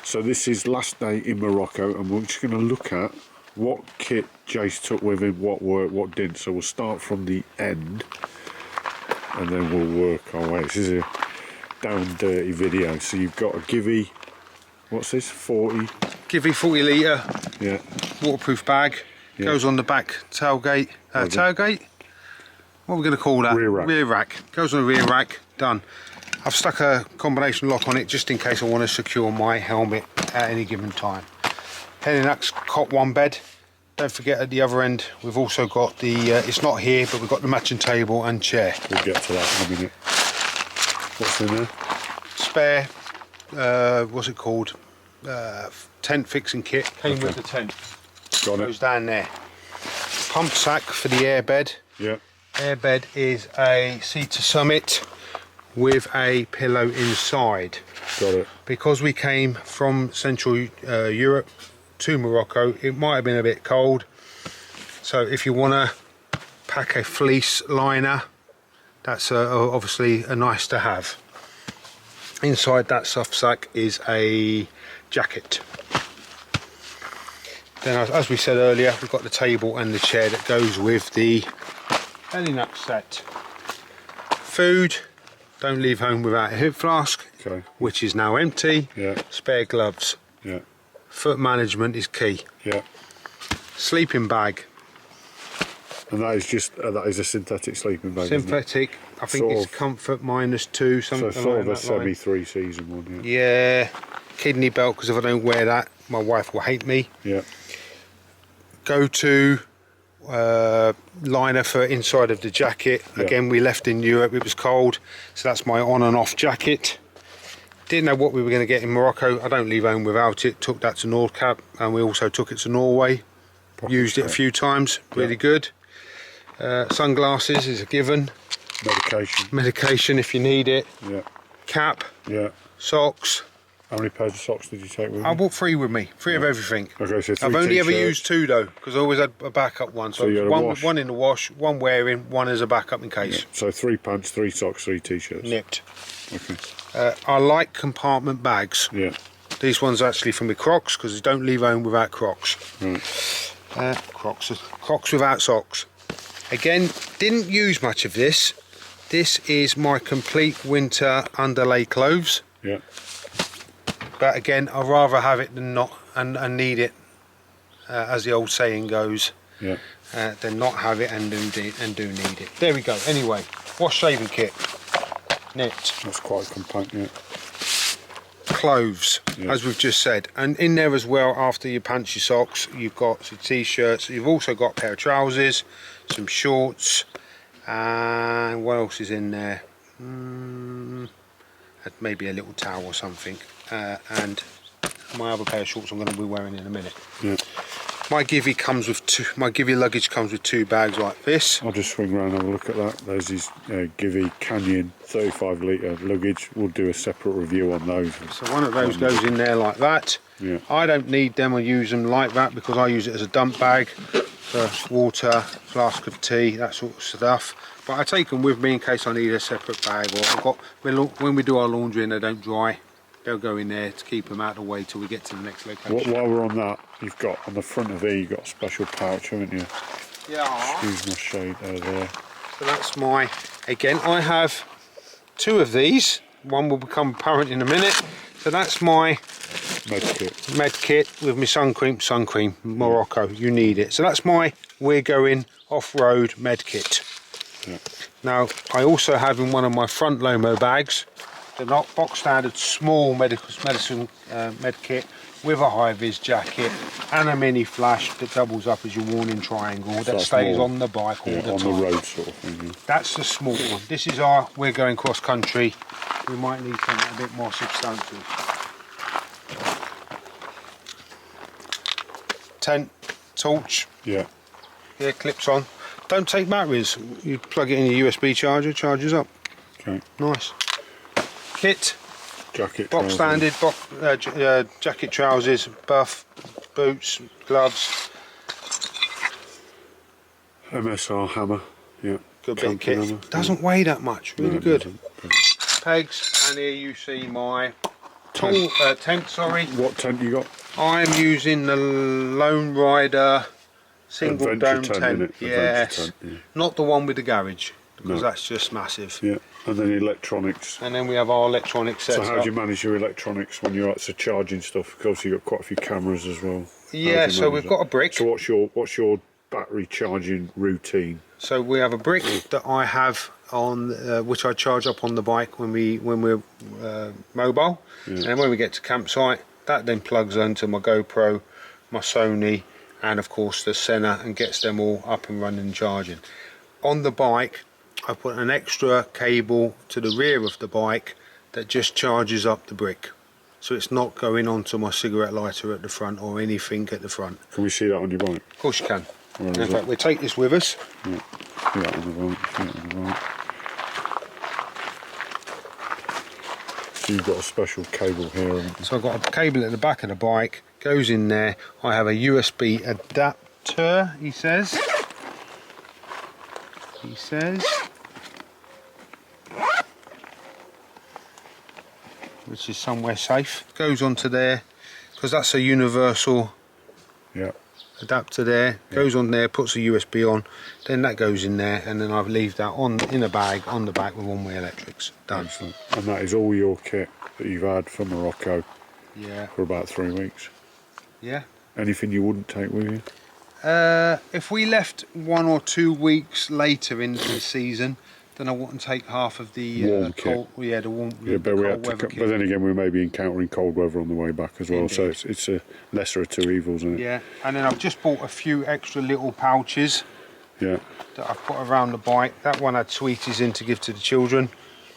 So this is last day in Morocco, and we're just going to look at what kit Jace took with him, what worked, what didn't. So we'll start from the end, and then we'll work our way. This is a down dirty video. So you've got a Givey, what's this, 40? Givey 40 litre, yeah, waterproof bag. Yeah. Goes on the back tailgate. Tailgate? What are we going to call that? Rear rack. Rear rack. Goes on the rear rack. Done. I've stuck a combination lock on it just in case I want to secure my helmet at any given time. Helinax cot one bed. Don't forget at the other end we've also got the, it's not here, but we've got the matching table and chair. We'll get to that in a minute. What's in there? Spare, what's it called? Tent fixing kit. Came with the tent. Got it. Goes down there. Pump sack for the airbed. Yeah. Airbed is a Cedar Summit with a pillow inside. Got it. Because we came from Central Europe to Morocco, it might have been a bit cold. So if you want to pack a fleece liner, that's obviously a nice to have. Inside that soft sack is a jacket. Then, as we said earlier, we've got the table and the chair that goes with the Helinax set. Food, don't leave home without a hip flask, okay, which is now empty. Yeah. Spare gloves. Yeah. Foot management is key. Yeah. Sleeping bag. And that is just that is a synthetic sleeping bag. Synthetic. I think it's comfort -2, something so sort like of a that. semi 3-season one. Yeah. Yeah. Kidney belt, because if I don't wear that, my wife will hate me. Yeah. Go to liner for inside of the jacket. Yeah. Again, we left in Europe, it was cold, so that's my on and off jacket. Didn't know what we were going to get in Morocco. I don't leave home without it. Took that to Nordkap, and we also took it to Norway. Used it a few times, really good. Sunglasses is a given. Medication if you need it. Yeah. Cap. Yeah. Socks. How many pairs of socks did you take with you? I bought 3 with me, 3 of everything. Okay, so 3 I've only ever t-shirts. used 2 though, because I always had a backup one. So you had a one, wash. one in the wash, one wearing, one as a backup in case. Yeah. So 3 pants, 3 socks, 3 t-shirts. Nipped. Okay. I like compartment bags. Yeah. These ones are actually from the Crocs, because you don't leave home without Crocs. Right. Crocs without socks. Again, didn't use much of this. This is my complete winter underlay clothes. Yeah. But again, I'd rather have it than not, and need it, as the old saying goes. Yeah. Than not have it and do need it. There we go. Anyway, wash shaving kit, knit. That's quite compact, yeah. Clothes, as we've just said, and in there as well, after your pants, your socks, you've got some t-shirts. You've also got a pair of trousers, some shorts, and what else is in there? Maybe a little towel or something, and my other pair of shorts I'm going to be wearing in a minute. Yeah. My Givey comes with my Givey luggage comes with 2 bags like this. I'll just swing around and have a look at that. There's his Givey Canyon 35 litre luggage. We'll do a separate review on those. So one of those goes in there like that. Yeah. I don't need them or use them like that, because I use it as a dump bag for water, flask of tea, that sort of stuff. But I take them with me in case I need a separate bag, or I've got, when we do our laundry and they don't dry, they'll go in there to keep them out of the way till we get to the next location. While we're on that, you've got on the front of here, you've got a special pouch, haven't you? Yeah. Excuse my shade there. So that's my, again, I have 2 of these. One will become apparent in a minute. So that's my med kit with my sun cream, Morocco, you need it. So that's my we're going off-road med kit. Yeah. Now, I also have in one of my front Lomo bags the box standard small medicine med kit with a high-vis jacket and a mini flash that doubles up as your warning triangle that stays on the bike all the time. On the road sort of thing. Yeah. That's the small one. This is we're going cross country. We might need something a bit more substantial. Tent, torch. Yeah. Yeah, clips on. Don't take batteries. You plug it in your USB charger, charges up. Okay. Nice. Kit. Jacket. Box trousers. standard, jacket, trousers, buff, boots, gloves. MSR hammer. Yeah. Good bit of Camping kit. Doesn't weigh that much. Really No, good. Doesn't. Pegs, and here you see my tent, sorry. What tent you got? I'm using the Lone Rider single Adventure dome tent, tent. innit? Yes, Adventure tent, yeah. not the one with the garage, because No. that's just massive. Yeah, and then electronics. And then we have our electronic So setup. how do you manage your electronics when you're out charging stuff? Because you've got quite a few cameras as well. Yeah, so we've got a brick. So what's your battery charging routine? So we have a brick that I have on, which I charge up on the bike when we're mobile, and then when we get to campsite, that then plugs into my GoPro, my Sony, and of course the Senna, and gets them all up and running and charging. On the bike, I put an extra cable to the rear of the bike that just charges up the brick, so it's not going onto my cigarette lighter at the front or anything at the front. Can we see that on your bike? Of course you can. Where In is fact, it? we'll take this with us. Yeah. See that on the bike. See that on the bike. So you've got a special cable here, haven't you? So I've got a cable at the back of the bike, goes in there. I have a USB adapter, he says. Which is somewhere safe. Goes onto there, because that's a universal Yeah. adapter there. Goes on there, puts a USB on, then that goes in there, and then I leave that in a bag on the back with one-way electrics. Done. Excellent. And that is all your kit that you've had for Morocco Yeah. for about 3 weeks. Yeah. Anything you wouldn't take with you? If we left 1 or 2 weeks later into the season, then I wouldn't take half of the Warm kit. cold. Yeah, the warm. Yeah, but the we cold had to. weather But kit. then again, we may be encountering cold weather on the way back as well. So Indeed. it's a lesser of two evils, isn't it? Yeah, and then I've just bought a few extra little pouches Yeah. that I've put around the bike. That one had sweeties in to give to the children,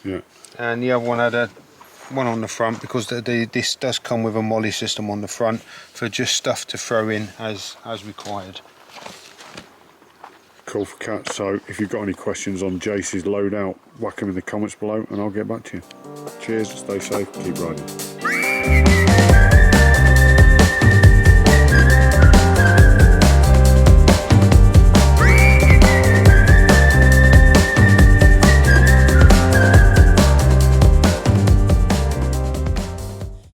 Yeah. and the other one had one on the front, because this does come with a molly system on the front for just stuff to throw in as required. Cool for cats. So if you've got any questions on Jace's loadout, whack them in the comments below and I'll get back to you. Cheers, stay safe, keep riding.